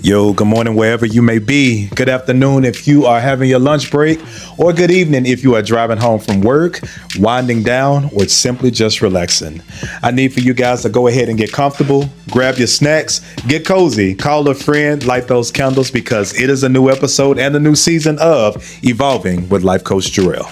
Yo, good morning wherever you may be. Good afternoon if you are having your lunch break, or good evening if you are driving home from work, winding down, or simply just relaxing. I need for you guys to go ahead and get comfortable, grab your snacks, get cozy, call a friend, light those candles, because it is a new episode and a new season of Evolving with Life Coach Jarrell.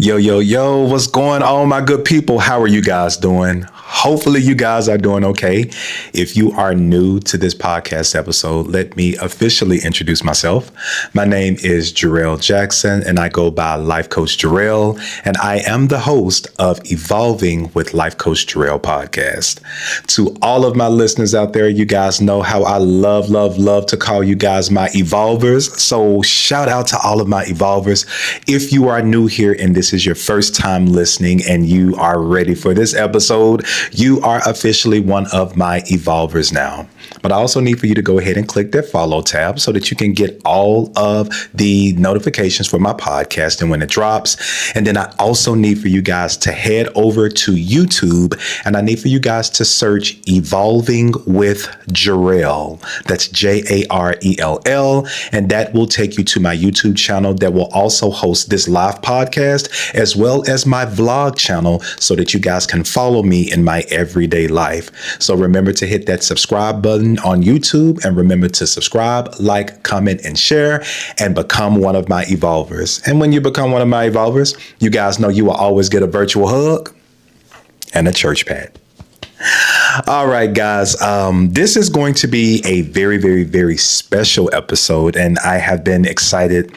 Yo, what's going on, my good people? How are you guys doing? Hopefully you guys are doing okay. If you are new to this podcast episode, let me officially introduce myself. My name is Jarrell Jackson, and I go by Life Coach Jarrell, and I am the host of Evolving with Life Coach Jarrell podcast. To all of my listeners out there, you guys know how I love to call you guys my evolvers. So shout out to all of my evolvers. If you are new here and this is your first time listening and you are ready for this episode, you are officially one of my evolvers now. But I also need for you to go ahead and click that follow tab so that you can get all of the notifications for my podcast and when it drops. And then I also need for you guys to head over to YouTube, and I need for you guys to search Evolving with Jarrell. That's Jarell. And that will take you to my YouTube channel that will also host this live podcast as well as my vlog channel so that you guys can follow me in my everyday life. So remember to hit that subscribe button on YouTube, and remember to subscribe, like, comment, and share, and become one of my evolvers. And when you become one of my evolvers, you guys know you will always get a virtual hug and a church pat. All right, guys, this is going to be a very special episode, and I have been excited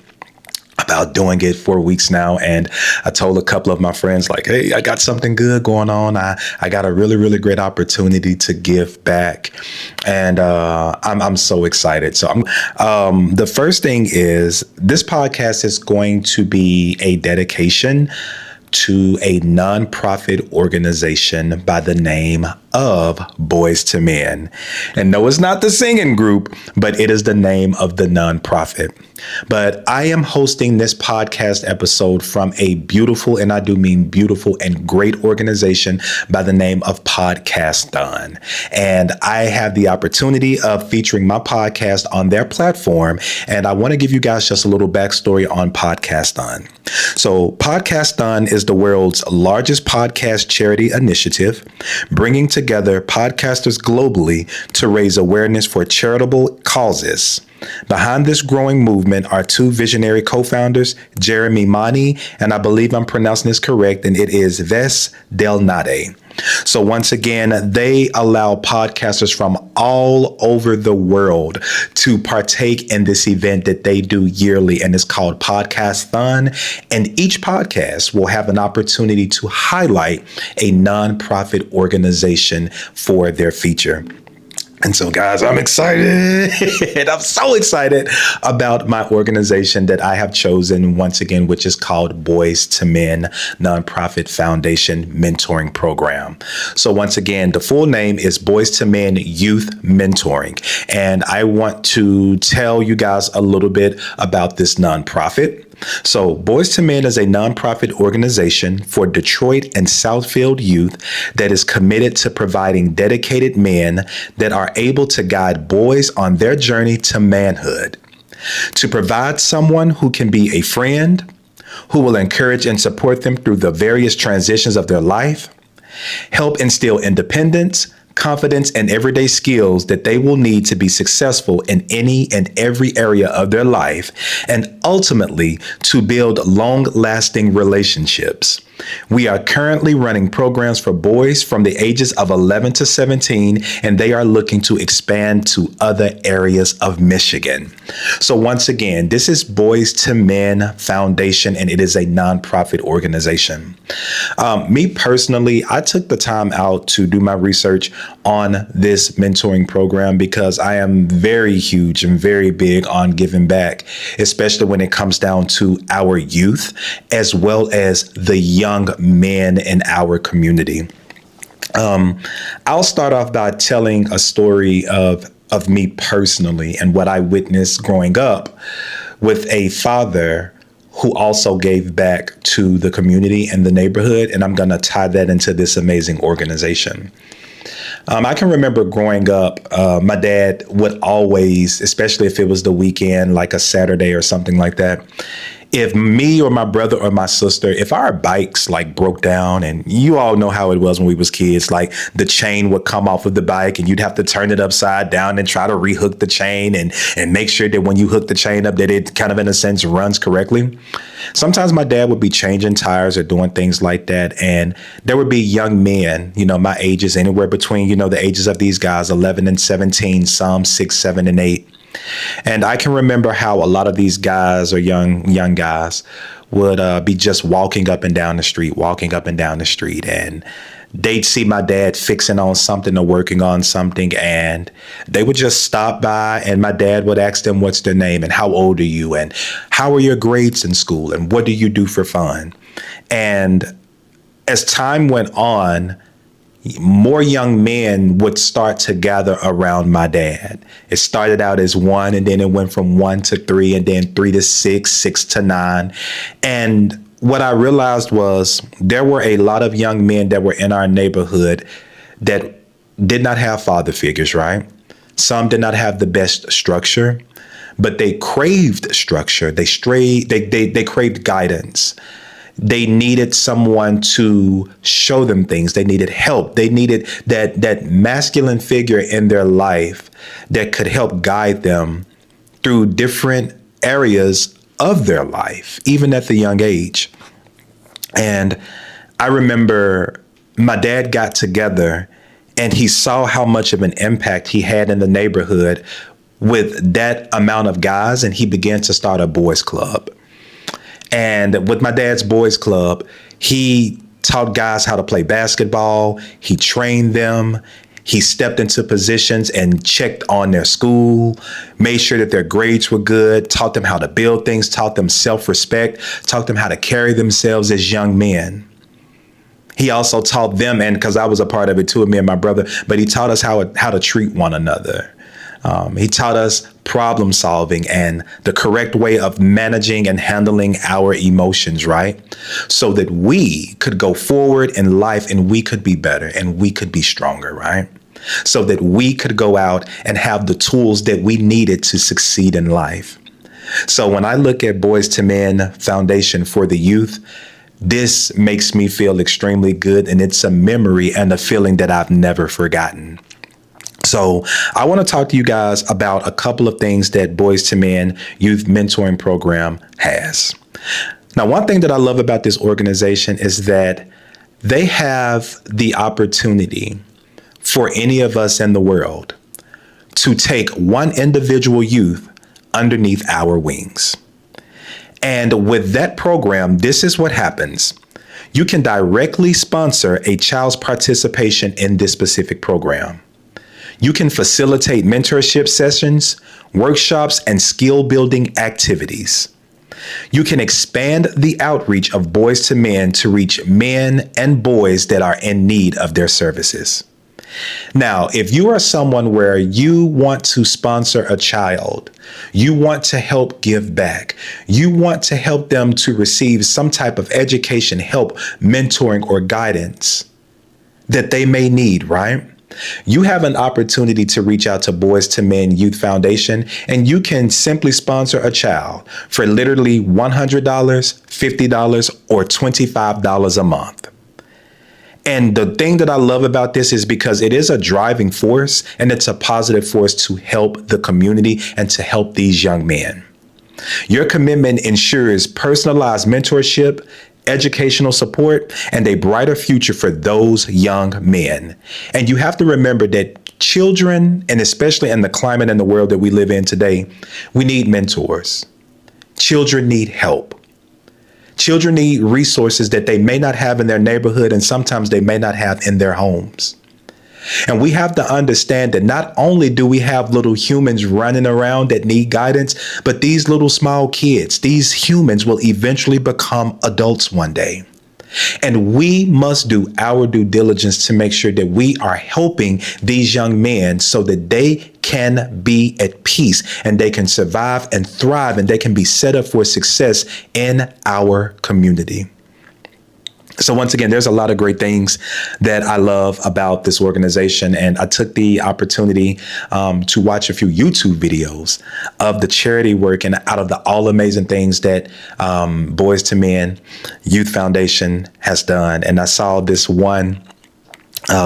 about doing it for weeks now. And I told a couple of my friends, like, hey, I got something good going on. I got a really great opportunity to give back. And I'm so excited. So the first thing is this podcast is going to be a dedication to a nonprofit organization by the name of Boys to Men. And no, it's not the singing group, but it is the name of the nonprofit. But I am hosting this podcast episode from a beautiful, and I do mean beautiful and great organization by the name of Podcasthon. And I have the opportunity of featuring my podcast on their platform. And I want to give you guys just a little backstory on Podcasthon. So Podcasthon is the world's largest podcast charity initiative, bringing together podcasters globally to raise awareness for charitable causes. Behind this growing movement are two visionary co-founders, Jeremy Mani, and I believe I'm pronouncing this correct, and it is Ves Del Nade. So once again, they allow podcasters from all over the world to partake in this event that they do yearly, and it's called Podcasthon. And each podcast will have an opportunity to highlight a nonprofit organization for their feature. And so, guys, I'm excited. I'm so excited about my organization that I have chosen once again, which is called Boys to Men Nonprofit Foundation Mentoring Program. So once again, the full name is Boys to Men Youth Mentoring. And I want to tell you guys a little bit about this nonprofit. So Boys to Men is a nonprofit organization for Detroit and Southfield youth that is committed to providing dedicated men that are able to guide boys on their journey to manhood, to provide someone who can be a friend, who will encourage and support them through the various transitions of their life, help instill independence, confidence, and everyday skills that they will need to be successful in any and every area of their life, and ultimately to build long-lasting relationships. We are currently running programs for boys from the ages of 11 to 17, and they are looking to expand to other areas of Michigan. So once again, this is Boys to Men Foundation, and it is a nonprofit organization. Me personally, I took the time out to do my research on this mentoring program because I am very huge and very big on giving back, especially when it comes down to our youth as well as the young men in our community. I'll start off by telling a story of me personally and what I witnessed growing up with a father who also gave back to the community and the neighborhood. And I'm going to tie that into this amazing organization. I can remember growing up, my dad would always, especially if it was the weekend, like a Saturday or something like that, if me or my brother or my sister, if our bikes like broke down, and you all know how it was when we was kids, like the chain would come off of the bike and you'd have to turn it upside down and try to rehook the chain and make sure that when you hook the chain up that it kind of in a sense runs correctly. Sometimes my dad would be changing tires or doing things like that. And there would be young men, my ages, anywhere between, the ages of these guys, 11 and 17, some 6, 7, and 8. And I can remember how a lot of these guys or young guys would be just walking up and down the street, and they'd see my dad fixing on something or working on something, and they would just stop by, and my dad would ask them what's their name and how old are you and how are your grades in school and what do you do for fun. And as time went on, more young men would start to gather around my dad. It started out as 1, and then it went from 1 to 3, and then 3 to 6, 6 to 9. And what I realized was there were a lot of young men that were in our neighborhood that did not have father figures, right? Some did not have the best structure, but they craved structure. They craved guidance. They needed someone to show them things. They needed help. They needed that masculine figure in their life that could help guide them through different areas of their life, even at the young age. And I remember my dad got together and he saw how much of an impact he had in the neighborhood with that amount of guys, and he began to start a boys club. And with my dad's boys club, he taught guys how to play basketball. He trained them. He stepped into positions and checked on their school, made sure that their grades were good, taught them how to build things, taught them self-respect, taught them how to carry themselves as young men. He also taught them, and because I was a part of it too, me and my brother, but he taught us how to treat one another. He taught us problem solving and the correct way of managing and handling our emotions, right? So that we could go forward in life and we could be better and we could be stronger, right? So that we could go out and have the tools that we needed to succeed in life. So when I look at Boys to Men Foundation for the Youth, this makes me feel extremely good, and it's a memory and a feeling that I've never forgotten. So I want to talk to you guys about a couple of things that Boys to Men Youth Mentoring Program has. Now, one thing that I love about this organization is that they have the opportunity for any of us in the world to take one individual youth underneath our wings. And with that program, this is what happens. You can directly sponsor a child's participation in this specific program. You can facilitate mentorship sessions, workshops, and skill building activities. You can expand the outreach of Boys to Men to reach men and boys that are in need of their services. Now, if you are someone where you want to sponsor a child, you want to help give back, you want to help them to receive some type of education, help, mentoring, or guidance that they may need, right? You have an opportunity to reach out to Boys to Men Youth Foundation, and you can simply sponsor a child for literally $100, $50, or $25 a month. And the thing that I love about this is because it is a driving force, and it's a positive force to help the community and to help these young men. Your commitment ensures personalized mentorship, educational support, and a brighter future for those young men. And you have to remember that children, and especially in the climate and the world that we live in today, we need mentors. Children need help. Children need resources that they may not have in their neighborhood, and sometimes they may not have in their homes. And we have to understand that not only do we have little humans running around that need guidance, but these little small kids, these humans will eventually become adults one day. And we must do our due diligence to make sure that we are helping these young men so that they can be at peace and they can survive and thrive and they can be set up for success in our community. So once again, there's a lot of great things that I love about this organization. And I took the opportunity to watch a few YouTube videos of the charity work and out of the all amazing things that Boys to Men Youth Foundation has done. And I saw this one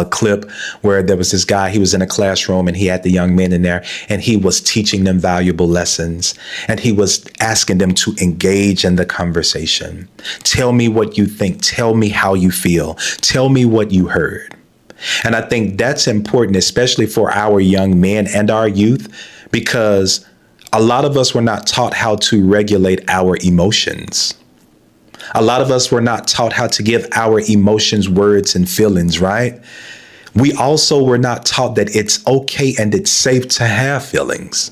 clip where there was this guy, he was in a classroom and he had the young men in there and he was teaching them valuable lessons and he was asking them to engage in the conversation. Tell me what you think. Tell me how you feel. Tell me what you heard. And I think that's important, especially for our young men and our youth, because a lot of us were not taught how to regulate our emotions. A lot of us were not taught how to give our emotions words and feelings, right? We also were not taught that it's okay and it's safe to have feelings.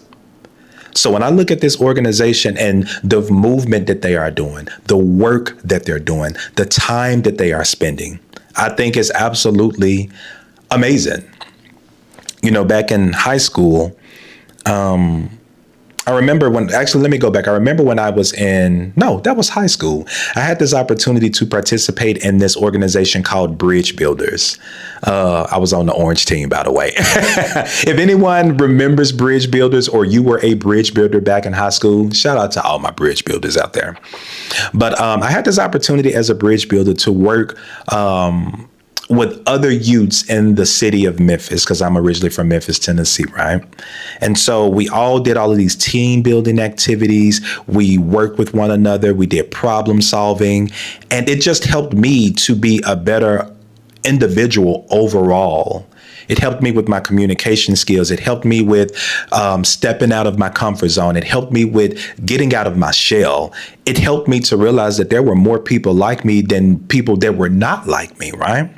So when I look at this organization and the movement that they are doing, the work that they're doing, the time that they are spending, I think is absolutely amazing. You know, back in high school, I remember let me go back. I remember when I was that was high school. I had this opportunity to participate in this organization called Bridge Builders. I was on the orange team, by the way. If anyone remembers Bridge Builders or you were a bridge builder back in high school, shout out to all my bridge builders out there. But I had this opportunity as a bridge builder to work with other youths in the city of Memphis, because I'm originally from Memphis, Tennessee, right? And so we all did all of these team building activities. We worked with one another. We did problem solving. And it just helped me to be a better individual overall. It helped me with my communication skills. It helped me with stepping out of my comfort zone. It helped me with getting out of my shell. It helped me to realize that there were more people like me than people that were not like me, right?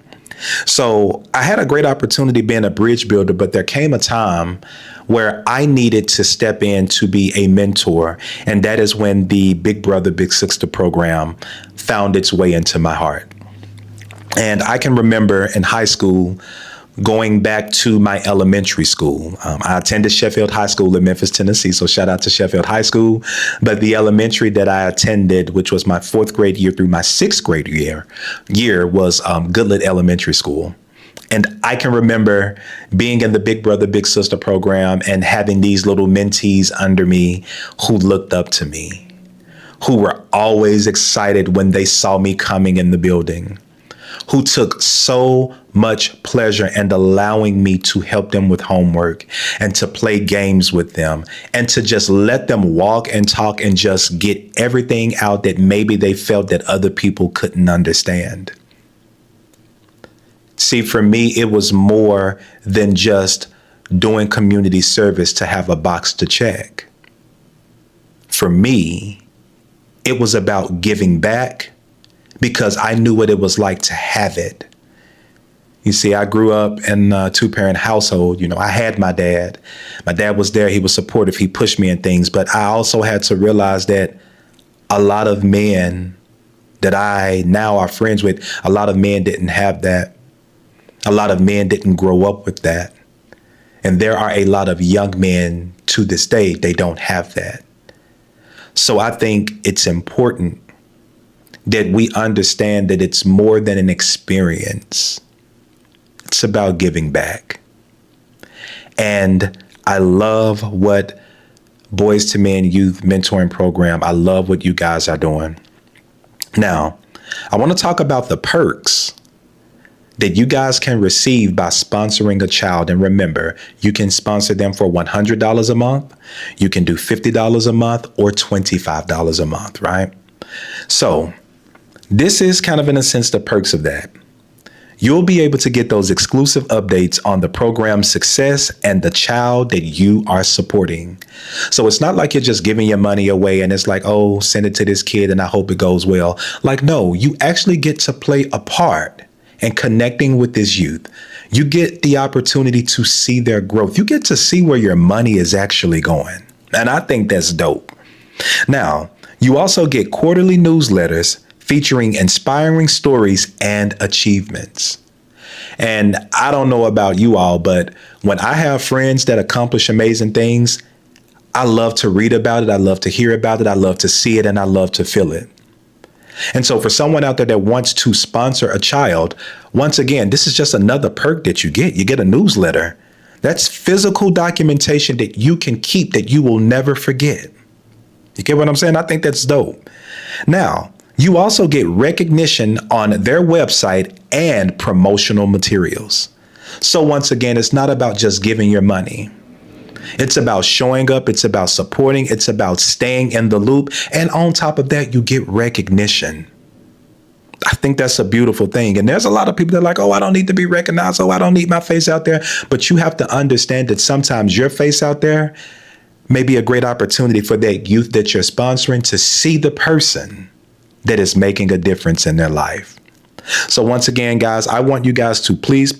So I had a great opportunity being a bridge builder, but there came a time where I needed to step in to be a mentor. And that is when the Big Brother, Big Sister program found its way into my heart. And I can remember in high school going back to my elementary school. I attended Sheffield High School in Memphis, Tennessee. So shout out to Sheffield High School. But the elementary that I attended, which was my 4th grade year through my 6th grade year was Goodlet Elementary School. And I can remember being in the Big Brother, Big Sister program and having these little mentees under me who looked up to me, who were always excited when they saw me coming in the building, who took so much pleasure in allowing me to help them with homework and to play games with them and to just let them walk and talk and just get everything out that maybe they felt that other people couldn't understand. See, for me, it was more than just doing community service to have a box to check. For me, it was about giving back because I knew what it was like to have it. You see, I grew up in a 2-parent household. You know, I had my dad. My dad was there. He was supportive. He pushed me in things. But I also had to realize that a lot of men that I now are friends with, a lot of men didn't have that. A lot of men didn't grow up with that. And there are a lot of young men to this day, they don't have that. So I think it's important that we understand that it's more than an experience. It's about giving back. And I love what Boys to Men Youth Mentoring Program, I love what you guys are doing. Now, I want to talk about the perks that you guys can receive by sponsoring a child. And remember, you can sponsor them for $100 a month. You can do $50 a month or $25 a month, right? So this is kind of, in a sense, the perks of that. You'll be able to get those exclusive updates on the program's success and the child that you are supporting. So it's not like you're just giving your money away and it's like, oh, send it to this kid and I hope it goes well. Like, no, you actually get to play a part in connecting with this youth. You get the opportunity to see their growth. You get to see where your money is actually going. And I think that's dope. Now, you also get quarterly newsletters, featuring inspiring stories and achievements. And I don't know about you all, but when I have friends that accomplish amazing things, I love to read about it. I love to hear about it. I love to see it, and I love to feel it. And so for someone out there that wants to sponsor a child, once again, this is just another perk that you get. You get a newsletter. That's physical documentation that you can keep, that you will never forget. You get what I'm saying? I think that's dope. Now, you also get recognition on their website and promotional materials. So once again, it's not about just giving your money. It's about showing up. It's about supporting. It's about staying in the loop. And on top of that, you get recognition. I think that's a beautiful thing. And there's a lot of people that are like, oh, I don't need to be recognized. Oh, I don't need my face out there. But you have to understand that sometimes your face out there may be a great opportunity for that youth that you're sponsoring to see the person that is making a difference in their life. So once again, guys, I want you guys to please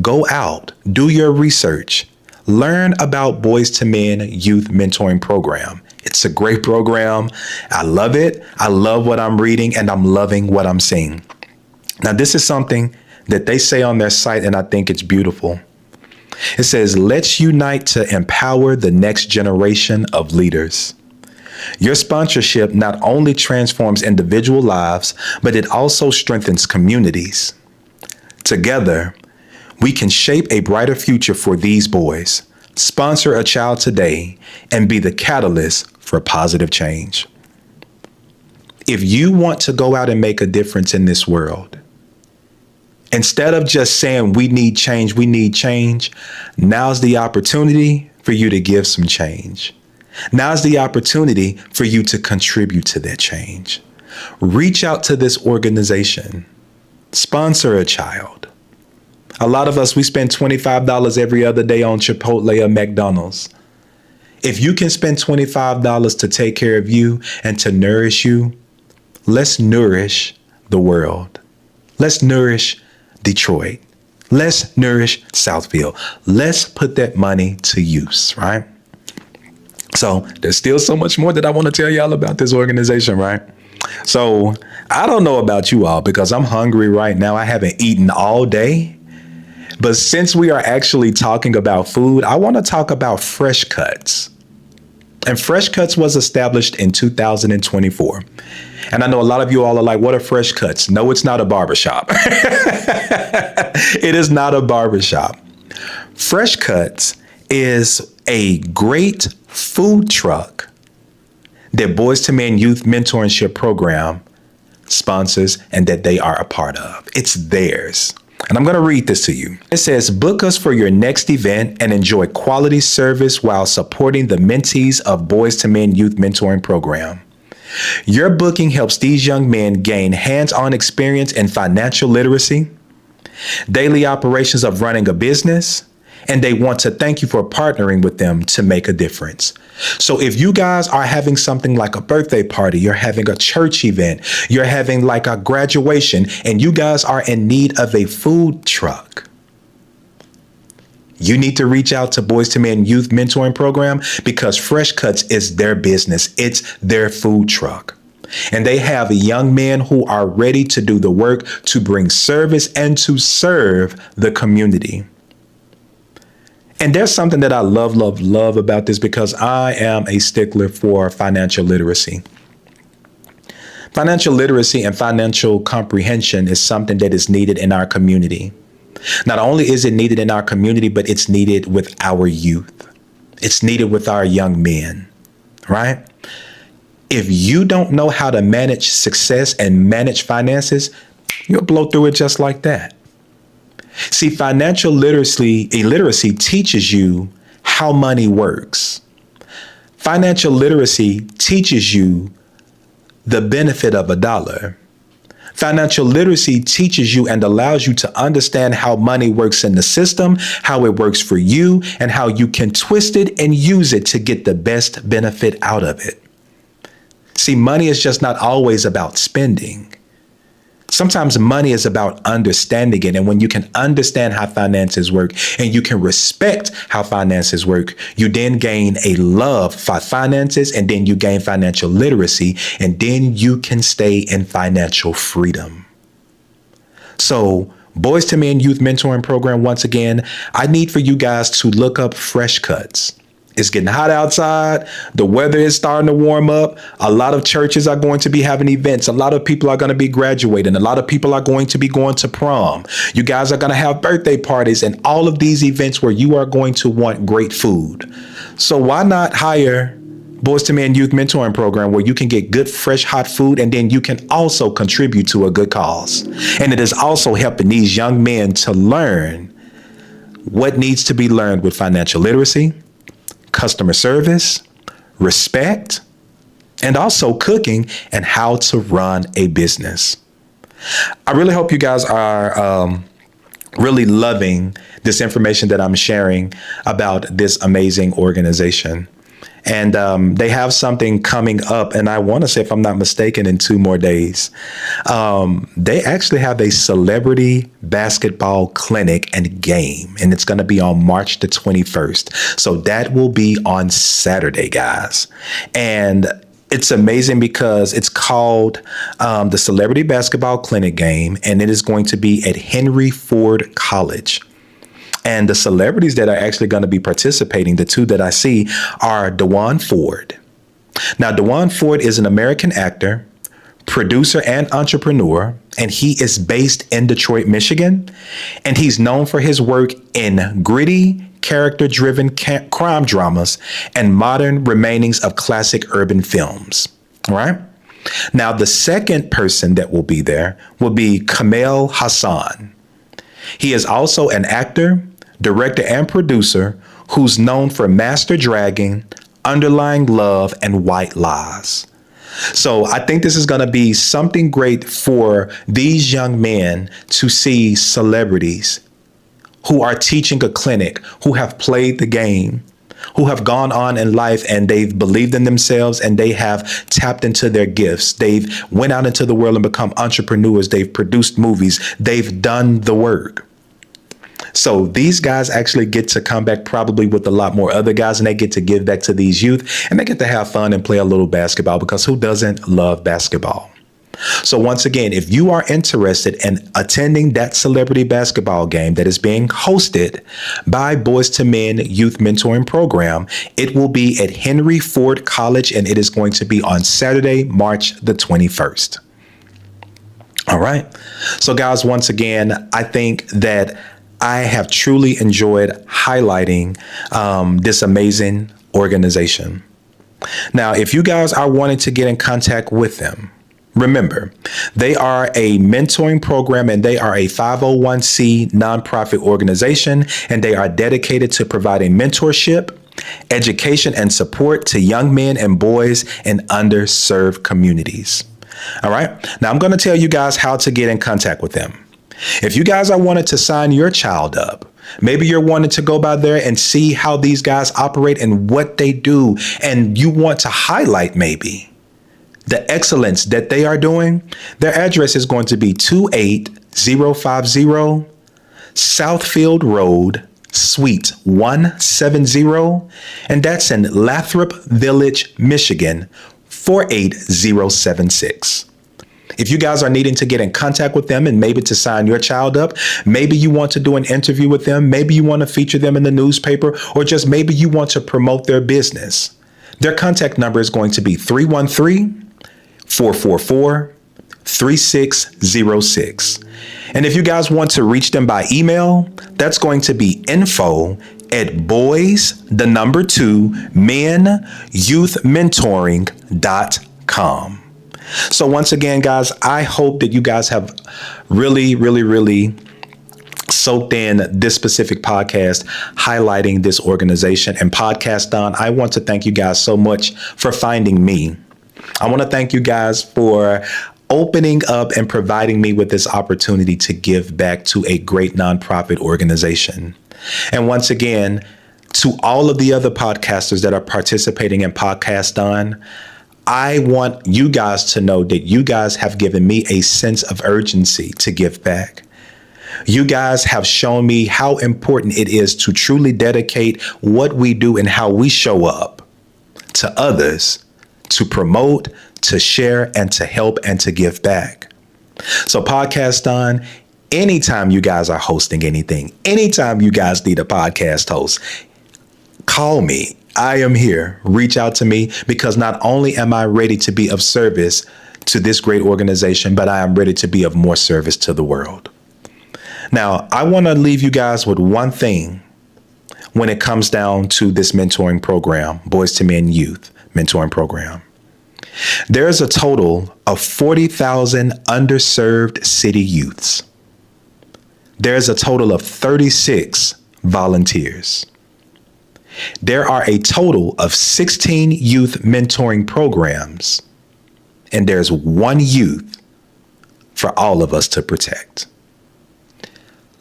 go out, do your research, learn about Boys to Men Youth Mentoring Program. It's a great program. I love it. I love what I'm reading, and I'm loving what I'm seeing. Now, this is something that they say on their site, and I think it's beautiful. It says, let's unite to empower the next generation of leaders. Your sponsorship not only transforms individual lives, but it also strengthens communities. Together, we can shape a brighter future for these boys. Sponsor a child today and be the catalyst for positive change. If you want to go out and make a difference in this world, instead of just saying we need change, now's the opportunity for you to give some change. Now's the opportunity for you to contribute to that change. Reach out to this organization. Sponsor a child. A lot of us, we spend $25 every other day on Chipotle or McDonald's. If you can spend $25 to take care of you and to nourish you, let's nourish the world. Let's nourish Detroit. Let's nourish Southfield. Let's put that money to use, right? So there's still so much more that I want to tell y'all about this organization, right? So I don't know about you all because I'm hungry right now. I haven't eaten all day. But since we are actually talking about food, I want to talk about Fresh Cuts. And Fresh Cuts was established in 2024. And I know a lot of you all are like, what are Fresh Cuts? No, it's not a barbershop. It is not a barbershop. Fresh Cuts is a great food truck that Boys to Men Youth Mentorship Program sponsors and that they are a part of. It's theirs. And I'm going to read this to you. It says, book us for your next event and enjoy quality service while supporting the mentees of Boys to Men Youth Mentoring Program. Your booking helps these young men gain hands-on experience in financial literacy, daily operations of running a business, and they want to thank you for partnering with them to make a difference. So if you guys are having something like a birthday party, you're having a church event, you're having like a graduation, and you guys are in need of a food truck, you need to reach out to Boys to Men Youth Mentoring Program because Fresh Cuts is their business. It's their food truck. And they have young men who are ready to do the work to bring service and to serve the community. And there's something that I love about this because I am a stickler for financial literacy. Financial literacy and financial comprehension is something that is needed in our community. Not only is it needed in our community, but it's needed with our youth. It's needed with our young men, right? If you don't know how to manage success and manage finances, you'll blow through it just like that. See, financial illiteracy teaches you how money works. Financial literacy teaches you the benefit of a dollar. Financial literacy teaches you and allows you to understand how money works in the system, how it works for you, and how you can twist it and use it to get the best benefit out of it. See, money is just not always about spending. Sometimes money is about understanding it. And when you can understand how finances work and you can respect how finances work, you then gain a love for finances, and then you gain financial literacy, and then you can stay in financial freedom. So, Boys to Men Youth Mentoring Program, once again, I need for you guys to look up Fresh Cuts. It's getting hot outside. The weather is starting to warm up. A lot of churches are going to be having events. A lot of people are going to be graduating. A lot of people are going to be going to prom. You guys are going to have birthday parties and all of these events where you are going to want great food. So why not hire Boys to Men Youth Mentoring Program, where you can get good, fresh, hot food, and then you can also contribute to a good cause. And it is also helping these young men to learn what needs to be learned with financial literacy, customer service, respect, and also cooking and how to run a business. I really hope you guys are really loving this information that I'm sharing about this amazing organization. And they have something coming up, and I want to say, if I'm not mistaken, in 2 more days. They actually have a celebrity basketball clinic and game, and it's going to be on March the 21st. So that will be on Saturday, guys. And it's amazing because it's called the Celebrity Basketball Clinic Game, and it is going to be at Henry Ford College. And the celebrities that are actually going to be participating, the 2 that I see, are Dewan Ford. Now, Dewan Ford is an American actor, producer, and entrepreneur, and he is based in Detroit, Michigan. And he's known for his work in gritty, character-driven crime dramas and modern remainings of classic urban films. All right. Now, the second person that will be there will be Kamel Hassan. He is also an actor, director, and producer who's known for Master Dragging, Underlying Love, and White Lies. So I think this is going to be something great for these young men to see celebrities who are teaching a clinic, who have played the game, who have gone on in life and they've believed in themselves and they have tapped into their gifts. They've went out into the world and become entrepreneurs. They've produced movies. They've done the work. So these guys actually get to come back probably with a lot more other guys, and they get to give back to these youth, and they get to have fun and play a little basketball, because who doesn't love basketball? So once again, if you are interested in attending that celebrity basketball game that is being hosted by Boys to Men Youth Mentoring Program, it will be at Henry Ford College, and it is going to be on Saturday, March the 21st. All right. So guys, once again, I think that I have truly enjoyed highlighting this amazing organization. Now, if you guys are wanting to get in contact with them, remember, they are a mentoring program, and they are a 501c nonprofit organization, and they are dedicated to providing mentorship, education, and support to young men and boys in underserved communities. All right. Now, I'm going to tell you guys how to get in contact with them. If you guys are wanting to sign your child up, maybe you're wanting to go by there and see how these guys operate and what they do, and you want to highlight maybe the excellence that they are doing, their address is going to be 28050 Southfield Road, Suite 170, and that's in Lathrup Village, Michigan, 48076. If you guys are needing to get in contact with them and maybe to sign your child up, maybe you want to do an interview with them, maybe you want to feature them in the newspaper, or just maybe you want to promote their business, their contact number is going to be 313-444-3606. And if you guys want to reach them by email, that's going to be info@boysmenyouthmentoring.com. So once again, guys, I hope that you guys have really, really, really soaked in this specific podcast highlighting this organization. And Podcasthon, I want to thank you guys so much for finding me. I want to thank you guys for opening up and providing me with this opportunity to give back to a great nonprofit organization. And once again, to all of the other podcasters that are participating in Podcasthon, I want you guys to know that you guys have given me a sense of urgency to give back. You guys have shown me how important it is to truly dedicate what we do and how we show up to others, to promote, to share, and to help and to give back. So Podcasthon, anytime you guys are hosting anything, anytime you guys need a podcast host, call me. I am here. Reach out to me, because not only am I ready to be of service to this great organization, but I am ready to be of more service to the world. Now, I want to leave you guys with one thing when it comes down to this mentoring program, Boys to Men Youth mentoring program. There's a total of 40,000 underserved city youths. There's a total of 36 volunteers. There are a total of 16 youth mentoring programs, and there's one youth for all of us to protect.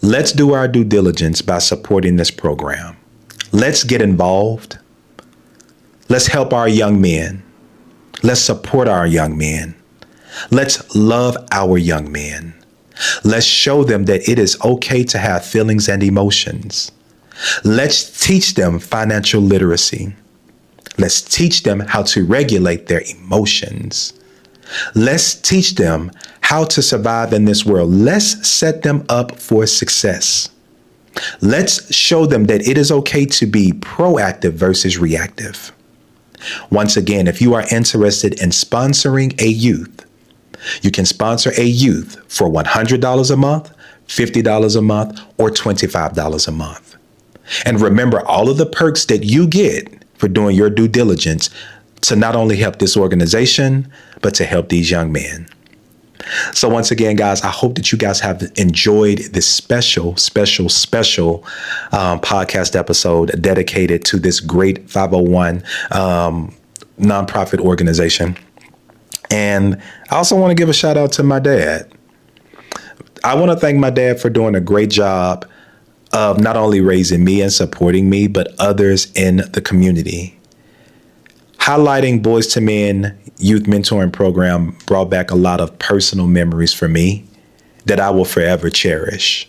Let's do our due diligence by supporting this program. Let's get involved. Let's help our young men. Let's support our young men. Let's love our young men. Let's show them that it is okay to have feelings and emotions. Let's teach them financial literacy. Let's teach them how to regulate their emotions. Let's teach them how to survive in this world. Let's set them up for success. Let's show them that it is okay to be proactive versus reactive. Once again, if you are interested in sponsoring a youth, you can sponsor a youth for $100 a month, $50 a month, or $25 a month. And remember all of the perks that you get for doing your due diligence to not only help this organization, but to help these young men. So once again, guys, I hope that you guys have enjoyed this special podcast episode dedicated to this great 501 nonprofit organization. And I also want to give a shout out to my dad. I want to thank my dad for doing a great job of not only raising me and supporting me, but others in the community. Highlighting Boys to Men Youth Mentoring Program brought back a lot of personal memories for me that I will forever cherish.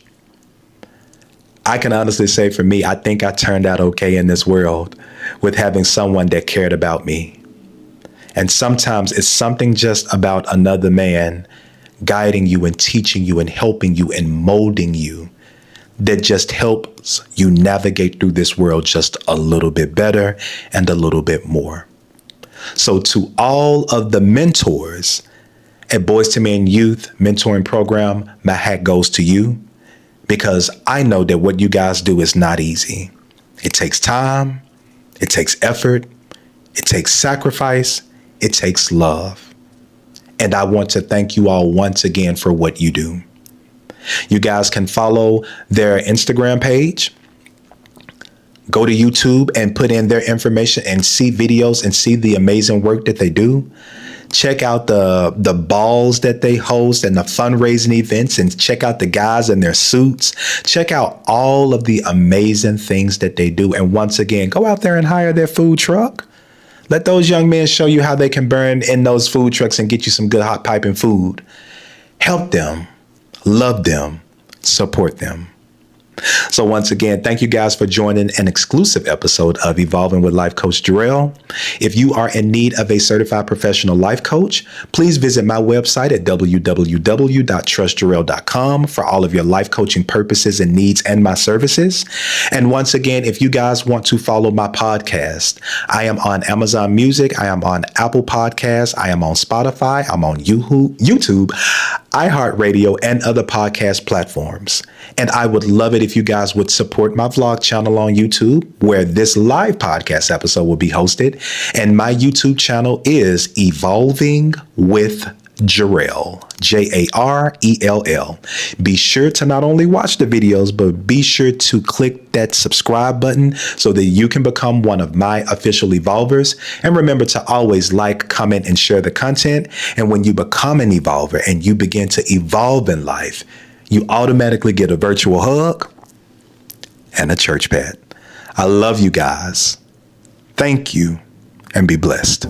I can honestly say for me, I think I turned out okay in this world with having someone that cared about me. And sometimes it's something just about another man guiding you and teaching you and helping you and molding you that just helps you navigate through this world just a little bit better and a little bit more. So to all of the mentors at Boys to Men Youth Mentoring Program, my hat goes to you, because I know that what you guys do is not easy. It takes time, it takes effort, it takes sacrifice, it takes love. And I want to thank you all once again for what you do. You guys can follow their Instagram page. Go to YouTube and put in their information and see videos and see the amazing work that they do. Check out the balls that they host and the fundraising events, and check out the guys in their suits. Check out all of the amazing things that they do. And once again, go out there and hire their food truck. Let those young men show you how they can burn in those food trucks and get you some good hot piping food. Help them, love them, support them. So once again, thank you guys for joining an exclusive episode of Evolving with Life Coach Jarrell. If you are in need of a certified professional life coach, please visit my website at www.trustjarrell.com for all of your life coaching purposes and needs and my services. And once again, if you guys want to follow my podcast, I am on Amazon Music. I am on Apple Podcasts. I am on Spotify. I'm on YouTube, iHeartRadio, and other podcast platforms. And I would love it if you guys would support my vlog channel on YouTube, where this live podcast episode will be hosted. And my YouTube channel is Evolving with Jarrell, Jarrell. Be sure to not only watch the videos, but be sure to click that subscribe button so that you can become one of my official evolvers. And remember to always like, comment, and share the content. And when you become an evolver and you begin to evolve in life, you automatically get a virtual hug and a church pet. I love you guys. Thank you, and be blessed.